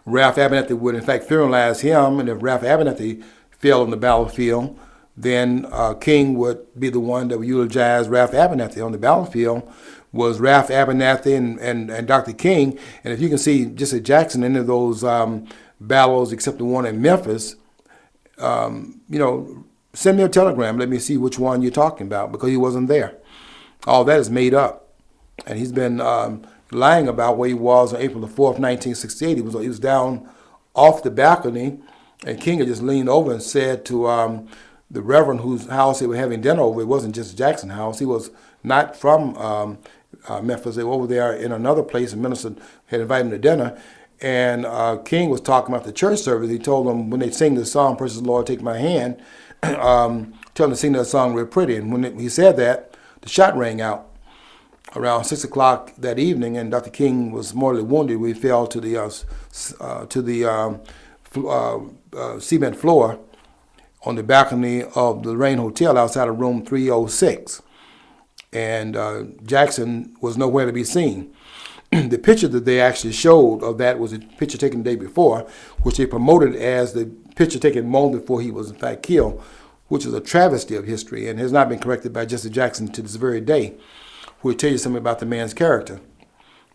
Ralph Abernathy would in fact funeralize him. And if Ralph Abernathy fell on the battlefield, then King would be the one that would eulogize Ralph Abernathy. On the battlefield was Ralph Abernathy and Dr. King. And if you can see Jesse Jackson in any of those battles, except the one in Memphis, send me a telegram. Let me see which one you're talking about, because he wasn't there. All that is made up. And he's been lying about where he was on April the 4th, 1968. He was down off the balcony, and King had just leaned over and said to the reverend whose house they were having dinner over, it wasn't just Jackson's house. He was not from Memphis. They were over there in another place, and minister had invited him to dinner. And King was talking about the church service. He told them when they sing the song, "Precious Lord, Take My Hand," tell them to sing that song real pretty. And when he said that, the shot rang out around 6 o'clock that evening, and Dr. King was mortally wounded. We fell to the cement floor on the balcony of the Lorraine Hotel outside of room 306. And Jackson was nowhere to be seen. The picture that they actually showed of that was a picture taken the day before, which they promoted as the picture taken a moment before he was in fact killed, which is a travesty of history and has not been corrected by Jesse Jackson to this very day, who will tell you something about the man's character.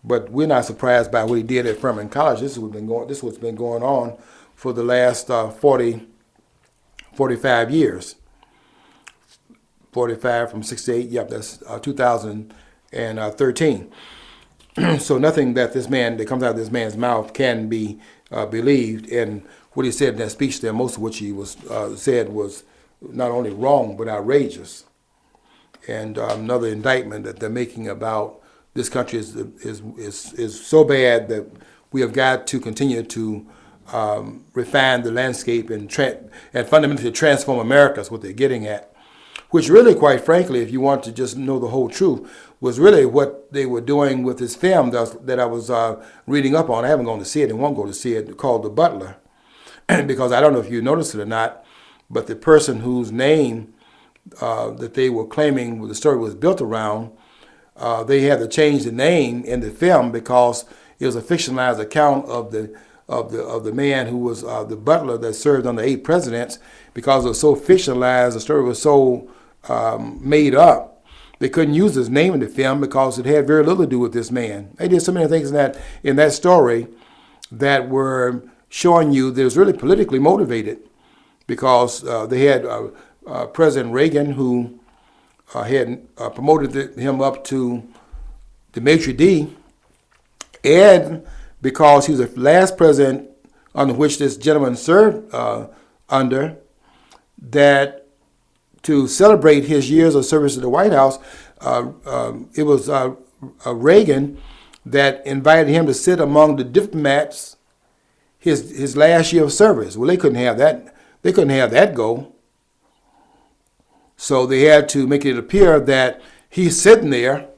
But we're not surprised by what he did at Furman College. This is what's been going on for the last 45 years. 45 from 68. Yep, that's 2013. So nothing that comes out of this man's mouth can be believed. And what he said in that speech there, most of which he was said was not only wrong but outrageous. And another indictment that they're making about this country is so bad that we have got to continue to refine the landscape and fundamentally transform America is what they're getting at. Which really, quite frankly, if you want to just know the whole truth, was really what they were doing with this film that I was reading up on. I haven't gone to see it and won't go to see it, called The Butler. Because I don't know if you noticed it or not, but the person whose name that they were claiming the story was built around, they had to change the name in the film because it was a fictionalized account of the man who was the butler that served under 8 presidents. Because it was so fictionalized, the story was so made up, they couldn't use his name in the film because it had very little to do with this man. They did so many things in that story that were showing you that it was really politically motivated, because they had President Reagan, who had promoted him up to the maitre d', and because he was the last president under which this gentleman served under, that to celebrate his years of service at the White House, it was Reagan that invited him to sit among the diplomats his last year of service. Well, they couldn't have that. They couldn't have that go. So they had to make it appear that he's sitting there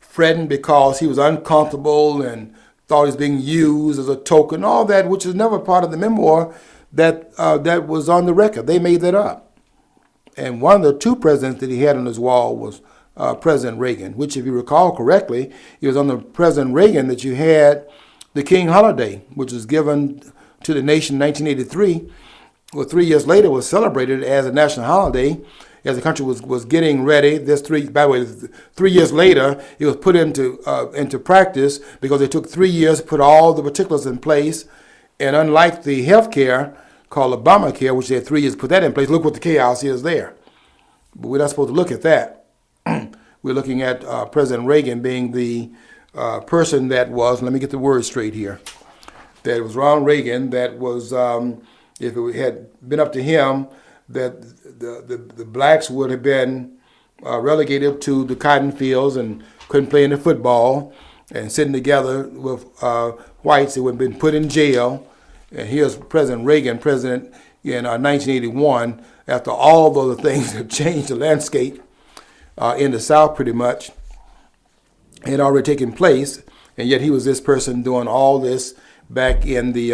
fretting because he was uncomfortable and thought he was being used as a token, all that, which is never part of the memoir that was on the record. They made that up. And one of the 2 presidents that he had on his wall was President Reagan, which, if you recall correctly, it was under President Reagan that you had the King holiday, which was given to the nation in 1983. Well, 3 years later was celebrated as a national holiday as the country was getting ready. By the way, 3 years later, it was put into practice because it took 3 years to put all the particulars in place. And unlike the health care called Obamacare, which they had 3 years to put that in place, look what the chaos is there. But we're not supposed to look at that. We're looking at President Reagan being the person that was, let me get the word straight here, that it was Ronald Reagan that was, if it had been up to him, that the blacks would have been relegated to the cotton fields and couldn't play any football, and sitting together with whites that would have been put in jail. And here's President Reagan, president in 1981, after all those things that changed the landscape in the South pretty much had already taken place, and yet he was this person doing all this back in the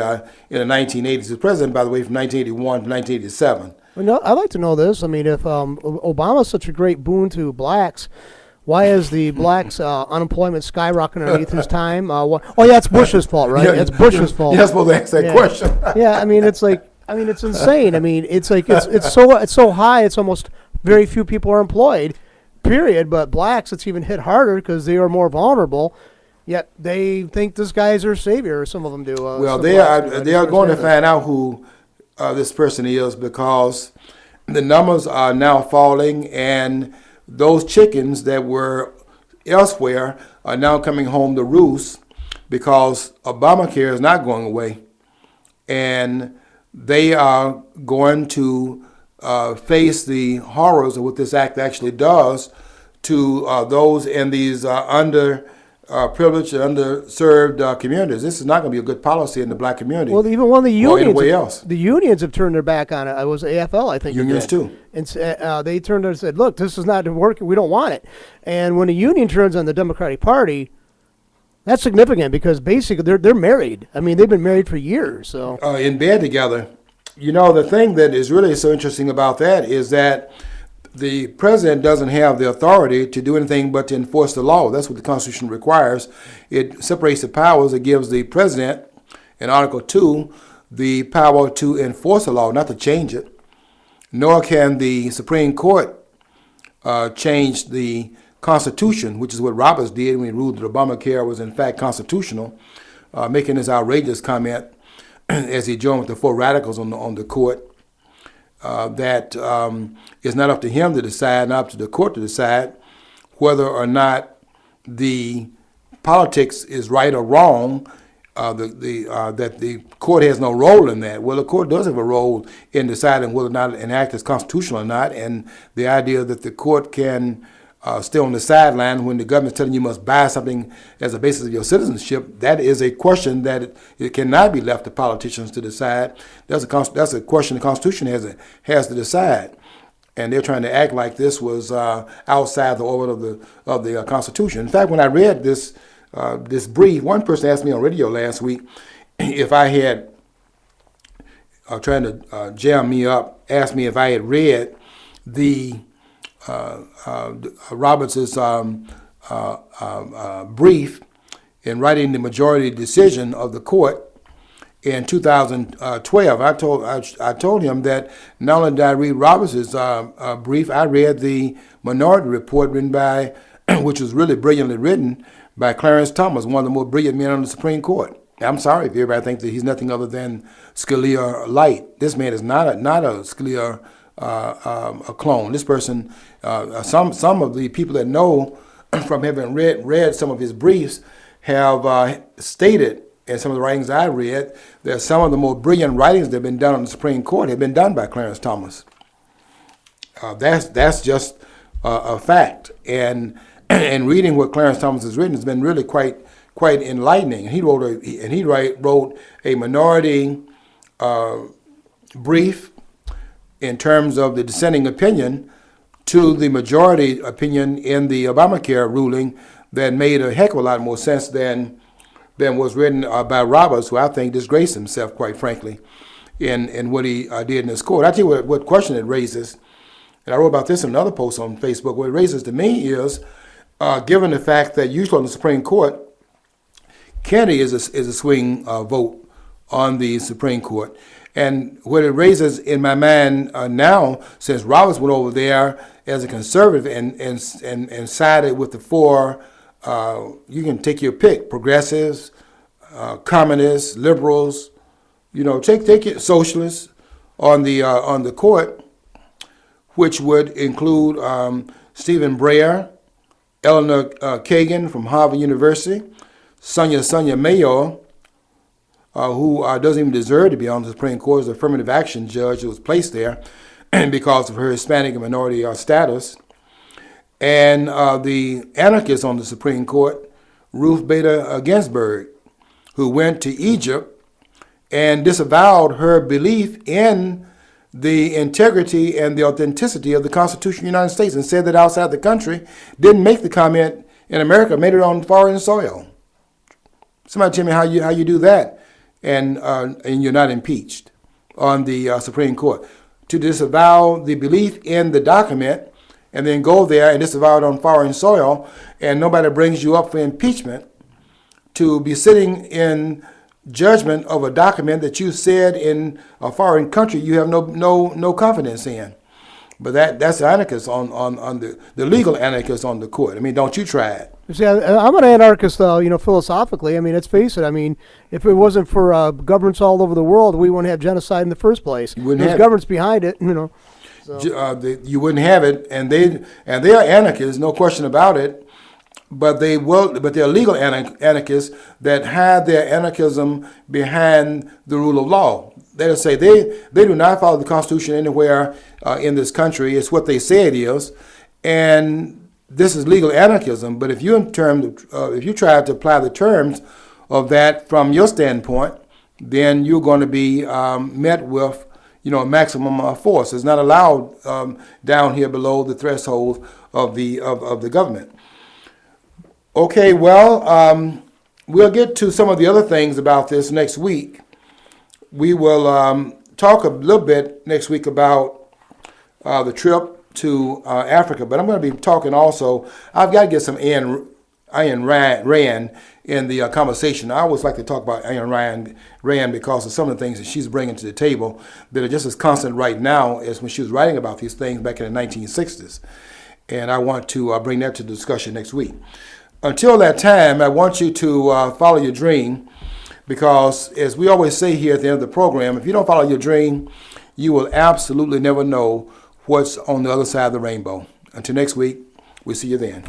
1980s. He was president, by the way, from 1981 to 1987. Well, no, I'd like to know this. I mean, if Obama's such a great boon to blacks, why is the blacks' unemployment skyrocketing underneath his time? It's Bush's fault, right? Yeah, it's Bush's fault. You're supposed to ask that question. Yeah, I mean, it's insane. I mean, it's so high. It's almost very few people are employed, period. But blacks, it's even hit harder because they are more vulnerable. Yet they think this guy is their savior, or some of them do. Well, they are going to find out who this person is, because the numbers are now falling, and those chickens that were elsewhere are now coming home to roost because Obamacare is not going away. And they are going to face the horrors of what this act actually does to those in these underprivileged and underserved communities. This is not going to be a good policy in the black community. Well, even one of the unions, or else. The unions have turned their back on it. It was AFL, I think. Unions too. And they turned and said, "Look, this is not working. We don't want it." And when a union turns on the Democratic Party, that's significant because basically they're married. I mean, they've been married for years. So in bed together. You know, the thing that is really so interesting about that is that the president doesn't have the authority to do anything but to enforce the law. That's what the Constitution requires. It separates the powers. It gives the president, in Article 2, the power to enforce the law, not to change it. Nor can the Supreme Court change the Constitution, which is what Roberts did when he ruled that Obamacare was in fact constitutional, making this outrageous comment as he joined with the 4 radicals on the court. that it's not up to him to decide, not up to the court to decide whether or not the politics is right or wrong. That the court has no role in that. Well, the court does have a role in deciding whether or not an act is constitutional or not, and the idea that the court can stay on the sideline when the government's telling you must buy something as a basis of your citizenship, that is a question that it cannot be left to politicians to decide. That's a question the Constitution has to decide. And they're trying to act like this was outside the orbit of the Constitution. In fact, when I read this brief, one person asked me on radio last week if I had, trying to jam me up, asked me if I had read the Roberts' brief in writing the majority decision of the court in 2012. I told him that not only did I read Roberts' brief, I read the minority report written by, which was really brilliantly written, by Clarence Thomas, one of the more brilliant men on the Supreme Court. I'm sorry if everybody thinks that he's nothing other than Scalia light. This man is not a Scalia a clone. This person, some of the people that know from having read some of his briefs have stated, in some of the writings I read, that some of the more brilliant writings that have been done on the Supreme Court have been done by Clarence Thomas. That's just a fact. And reading what Clarence Thomas has written has been really quite enlightening. He wrote a minority brief in terms of the dissenting opinion to the majority opinion in the Obamacare ruling that made a heck of a lot more sense than was written by Roberts, who I think disgraced himself, quite frankly, in what he did in this court. I tell you what question it raises, and I wrote about this in another post on Facebook. What it raises to me is, given the fact that usually on the Supreme Court, Kennedy is a swing vote on the Supreme Court. And what it raises in my mind now, since Roberts went over there as a conservative and sided with the four, you can take your pick, progressives, communists, liberals, take it, socialists on the court, which would include Stephen Breyer, Eleanor Kagan from Harvard University, Sonia Mayo, who doesn't even deserve to be on the Supreme Court as an affirmative action judge who was placed there because of her Hispanic and minority status, and the anarchist on the Supreme Court, Ruth Bader Ginsburg, who went to Egypt and disavowed her belief in the integrity and the authenticity of the Constitution of the United States and said that outside the country didn't make the comment in America, made it on foreign soil. Somebody tell me how you do that and you're not impeached on the Supreme Court. To disavow the belief in the document and then go there and disavow it on foreign soil and nobody brings you up for impeachment, to be sitting in judgment of a document that you said in a foreign country you have no confidence in. But that's anarchist on the legal anarchist on the court. I mean, don't you try it. See, I'm an anarchist, philosophically. I mean, let's face it. I mean, if it wasn't for governments all over the world, we wouldn't have genocide in the first place. There's governments behind it, So. You wouldn't have it, and they are anarchists, no question about it. But they're legal anarchists that hide their anarchism behind the rule of law. They'll say they do not follow the Constitution anywhere in this country. It's what they say it is, and this is legal anarchism. But if you try to apply the terms of that from your standpoint, then you're going to be met with maximum force. It's not allowed down here below the threshold of the government. Okay, well, we'll get to some of the other things about this next week. We will talk a little bit next week about the trip to Africa, but I'm going to be talking also. I've got to get some Ayn Rand in the conversation. I always like to talk about Ayn Rand because of some of the things that she's bringing to the table that are just as constant right now as when she was writing about these things back in the 1960s. And I want to bring that to the discussion next week. Until that time, I want you to follow your dream because, as we always say here at the end of the program, if you don't follow your dream, you will absolutely never know what's on the other side of the rainbow. Until next week, we'll see you then.